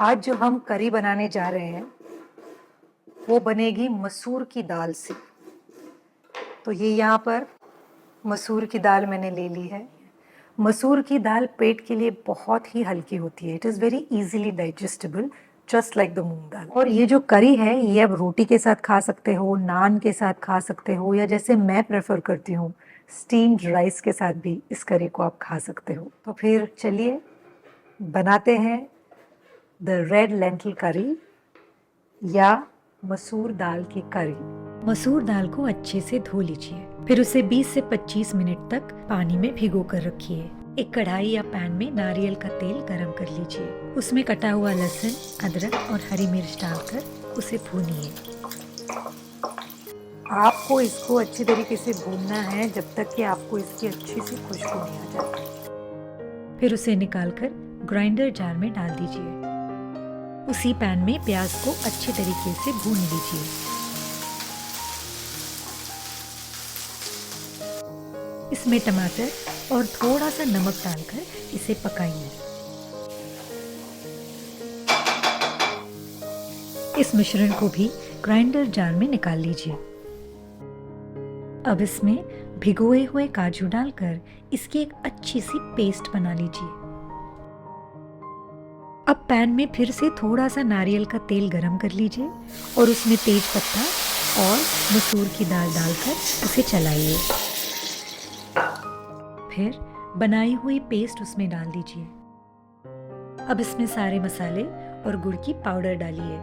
आज जो हम करी बनाने जा रहे हैं वो बनेगी मसूर की दाल से। तो ये यहाँ पर मसूर की दाल मैंने ले ली है। मसूर की दाल पेट के लिए बहुत ही हल्की होती है। It is very easily digestible, just like the moong dal. और ये जो करी है ये आप रोटी के साथ खा सकते हो, नान के साथ खा सकते हो, या जैसे मैं प्रेफर करती हूँ स्टीम्ड राइस के साथ भी इस करी को आप खा सकते हो। तो फिर चलिए बनाते हैं द रेड लेंटिल करी या मसूर दाल की करी। मसूर दाल को अच्छे से धो लीजिए, फिर उसे 20 से 25 मिनट तक पानी में भिगो कर रखिए। एक कढ़ाई या पैन में नारियल का तेल गरम कर लीजिए, उसमें कटा हुआ लहसुन, अदरक और हरी मिर्च डालकर उसे भूनिए। आपको इसको अच्छी तरीके से भूनना है जब तक कि आपको इसकी अच्छी सी खुशबू नहीं आ जाती। फिर उसे निकालकर ग्राइंडर जार में डाल दीजिए। उसी पैन में प्याज को अच्छे तरीके से भून लीजिए। इसमें टमाटर और थोड़ा सा नमक डालकर इसे पकाइए। इस मिश्रण को भी ग्राइंडर जार में निकाल लीजिए। अब इसमें भिगोए हुए काजू डालकर इसकी एक अच्छी सी पेस्ट बना लीजिए। अब पैन में फिर से थोड़ा सा नारियल का तेल गरम कर लीजिए और उसमें तेज पत्ता और मसूर की दाल डालकर उसे चलाइए। फिर बनाई हुई पेस्ट उसमें डाल दीजिए। अब इसमें सारे मसाले और गुड़ की पाउडर डालिए।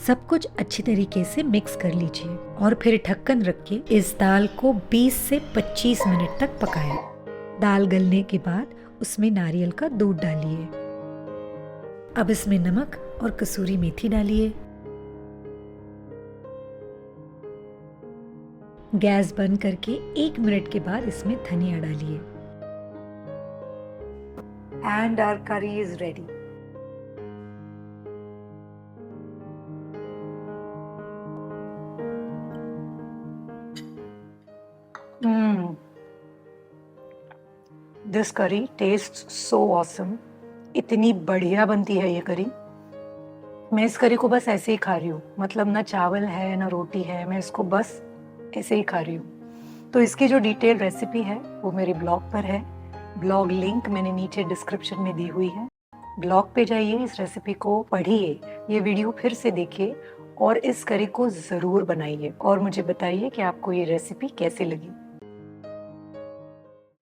सब कुछ अच्छी तरीके से मिक्स कर लीजिए और फिर ढक्कन रख के इस दाल को 20 से 25 मिनट तक पकाएं। दाल गलने के बाद उसमें नारियल का दूध डालिए। अब इसमें नमक और कसूरी मेथी डालिए। गैस बंद करके 1 मिनट के बाद इसमें धनिया डालिए। एंड आवर करी इज रेडी। दिस करी टेस्ट सो ऑसम। इतनी बढ़िया बनती है ये करी। मैं इस करी को बस ऐसे ही खा रही हूँ, मतलब ना चावल है ना रोटी है, मैं इसको बस ऐसे ही खा रही हूँ। तो इसकी जो डिटेल रेसिपी है वो मेरे ब्लॉग पर है। ब्लॉग लिंक मैंने नीचे डिस्क्रिप्शन में दी हुई है। ब्लॉग पे जाइए, इस रेसिपी को पढ़िए, ये वीडियो फिर से देखिए और इस करी को ज़रूर बनाइए और मुझे बताइए कि आपको ये रेसिपी कैसे लगी।